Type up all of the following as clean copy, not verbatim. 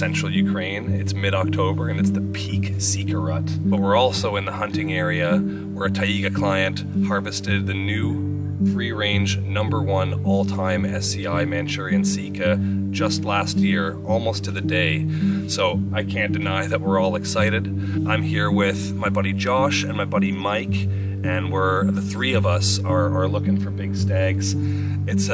central Ukraine. It's mid-October and it's the peak Sika rut. But we're also in the hunting area where a Taiga client harvested the new free-range #1 all-time SCI Manchurian Sika just last year, almost to the day. So I can't deny that we're all excited. I'm here with my buddy Josh and my buddy Mike, and the three of us are looking for big stags. It's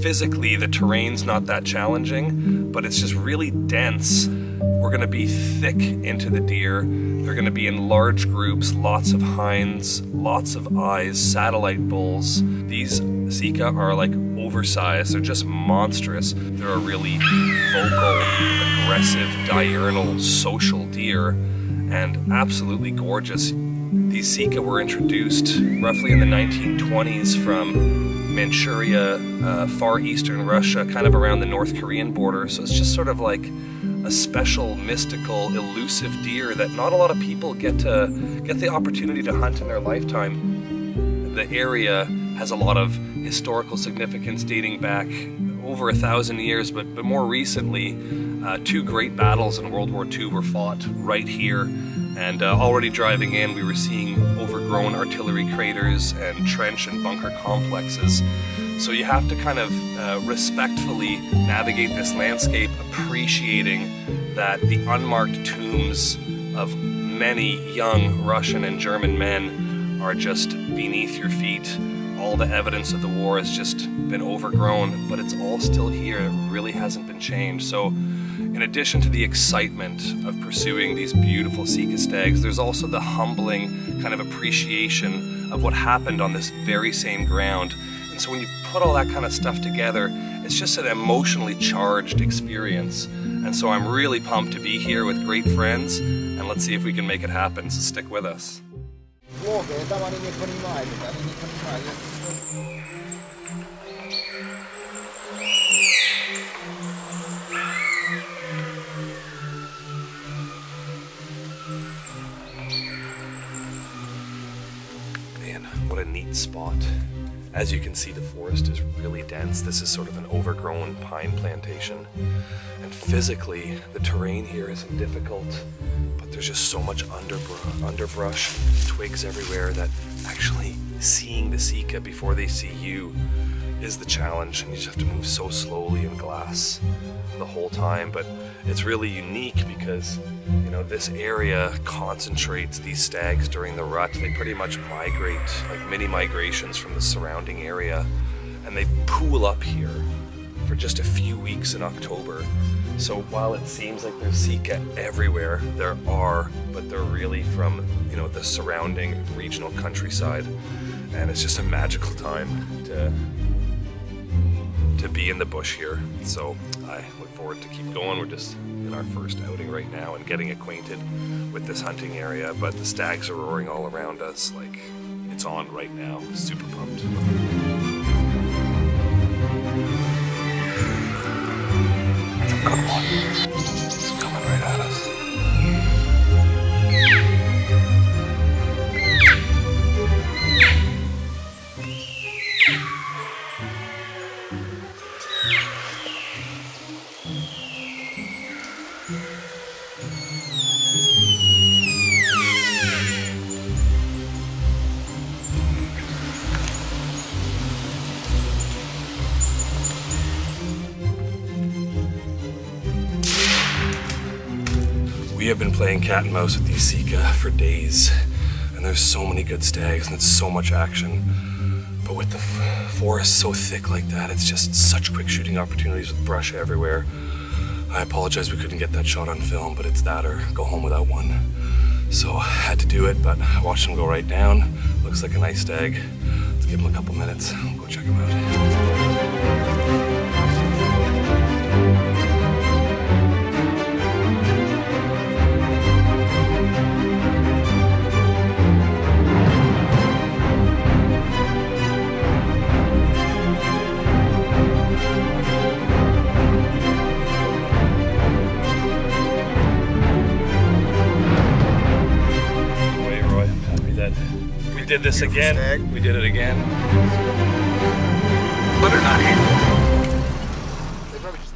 physically, the terrain's not that challenging, but it's just really dense. We're gonna be thick into the deer. They're gonna be in large groups, lots of hinds, lots of eyes, satellite bulls. These Sika are like oversized, they're just monstrous. They're a really vocal, aggressive, diurnal, social deer, and absolutely gorgeous. These Sika were introduced roughly in the 1920s from Manchuria, far eastern Russia, kind of around the North Korean border. So it's just sort of like a special, mystical, elusive deer that not a lot of people get the opportunity to hunt in their lifetime. The area has a lot of historical significance dating back over 1,000 years, but more recently, 2 great battles in World War II were fought right here. And already driving in, we were seeing overgrown artillery craters and trench and bunker complexes. So you have to kind of respectfully navigate this landscape, appreciating that the unmarked tombs of many young Russian and German men are just beneath your feet. All the evidence of the war has just been overgrown, but it's all still here. It really hasn't been changed. So in addition to the excitement of pursuing these beautiful Sika stags, there's also the humbling kind of appreciation of what happened on this very same ground. And so when you put all that kind of stuff together, it's just an emotionally charged experience. And so I'm really pumped to be here with great friends, and let's see if we can make it happen, so stick with us. Man, what a neat spot. As you can see, the forest is really dense. This is sort of an overgrown pine plantation. And physically, the terrain here isn't difficult, but there's just so much underbrush, twigs everywhere, that actually seeing the Sika before they see you is the challenge, and you just have to move so slowly in glass the whole time. But it's really unique because, you know, this area concentrates these stags during the rut. They pretty much migrate, like mini migrations from the surrounding area, and they pool up here for just a few weeks in October. So while it seems like there's Sika everywhere, there are, but they're really from, you know, the surrounding regional countryside, and it's just a magical time to be in the bush here. So I look forward to keep going. We're just in our first outing right now and getting acquainted with this hunting area, but the stags are roaring all around us like it's on right now. Super pumped. Come on. It's coming right at us. We have been playing cat and mouse with these Sika for days, and there's so many good stags and it's so much action. But with the forest so thick like that, it's just such quick shooting opportunities with brush everywhere. I apologize we couldn't get that shot on film, but it's that or go home without one. So I had to do it, but I watched him go right down. Looks like a nice stag. Let's give him a couple minutes. We'll go check him out. We did this again. Stag. We did it again. But they're not here. They probably just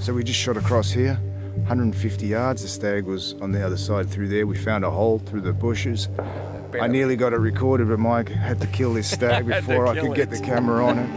So we just shot across here, 150 yards. The stag was on the other side through there. We found a hole through the bushes. I nearly got it recorded, but Mike had to kill this stag before I could get the camera on it.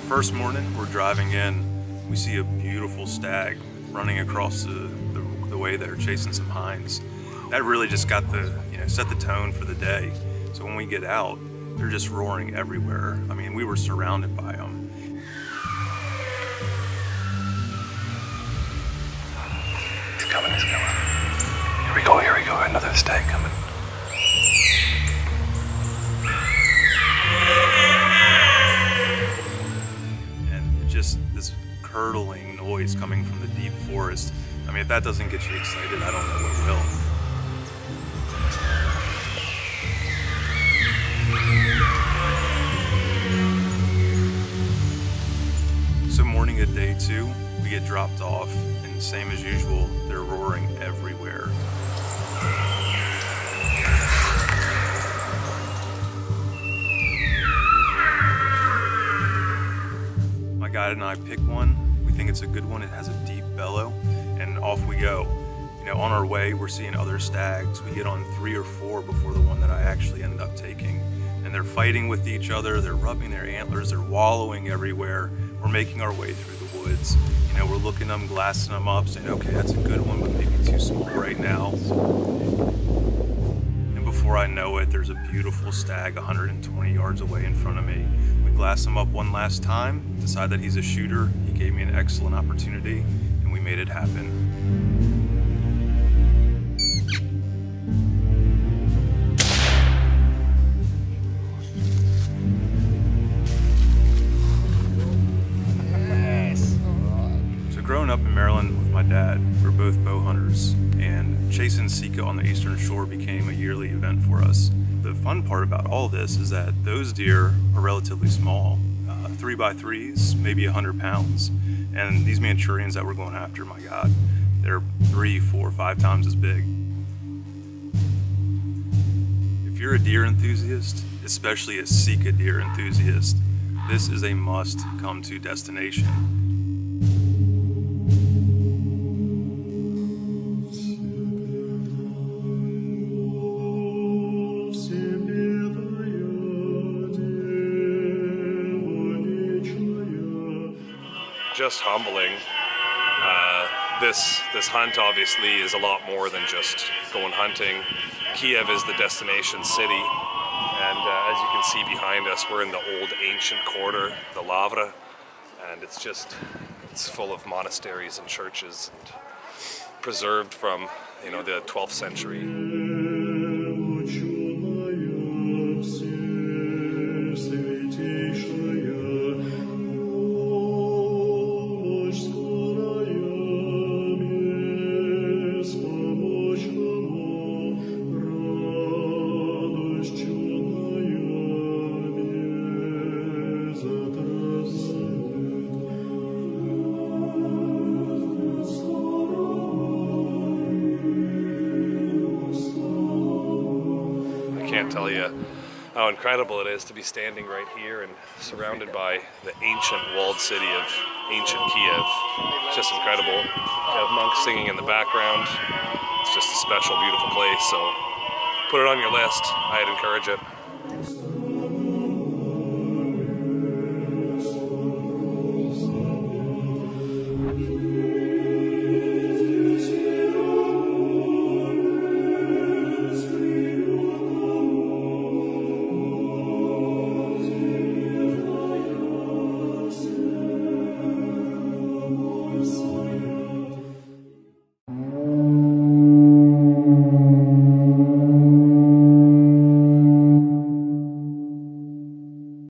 First morning, we're driving in, we see a beautiful stag running across the way there, chasing some hinds. That really just got set the tone for the day. So when we get out, they're just roaring everywhere. I mean, we were surrounded by them. He's coming, he's coming. Here we go, another stag coming. Just this curdling noise coming from the deep forest. I mean, if that doesn't get you excited, I don't know what will. So morning of day 2, we get dropped off, and same as usual, they're roaring everywhere. My guide and I pick one. We think it's a good one. It has a deep bellow, and off we go. You know, on our way, we're seeing other stags. We get on 3 or 4 before the one that I actually ended up taking. And they're fighting with each other. They're rubbing their antlers. They're wallowing everywhere. We're making our way through the woods. You know, we're looking them, glassing them up, saying, okay, that's a good one, but maybe too small right now. And before I know it, there's a beautiful stag 120 yards away in front of me. Glass him up one last time, decide that he's a shooter. He gave me an excellent opportunity, and we made it happen. Yes. So growing up in Maryland with my dad, we're both bow hunters, and chasing Sika on the eastern shore became a yearly event for us. The fun part about all this is that those deer are relatively small, 3x3s, maybe 100 pounds. And these Manchurians that we're going after, my God, they're 3, 4, 5 times as big. If you're a deer enthusiast, especially a Sika deer enthusiast, this is a must-come-to destination. Just humbling. This hunt obviously is a lot more than just going hunting. Kiev is the destination city, and as you can see behind us, we're in the old ancient quarter, the Lavra, and it's full of monasteries and churches, and preserved from, you know, the 12th century. Can't tell you how incredible it is to be standing right here and surrounded by the ancient walled city of ancient Kiev. It's just incredible. You have monks singing in the background. It's just a special, beautiful place, so put it on your list. I'd encourage it.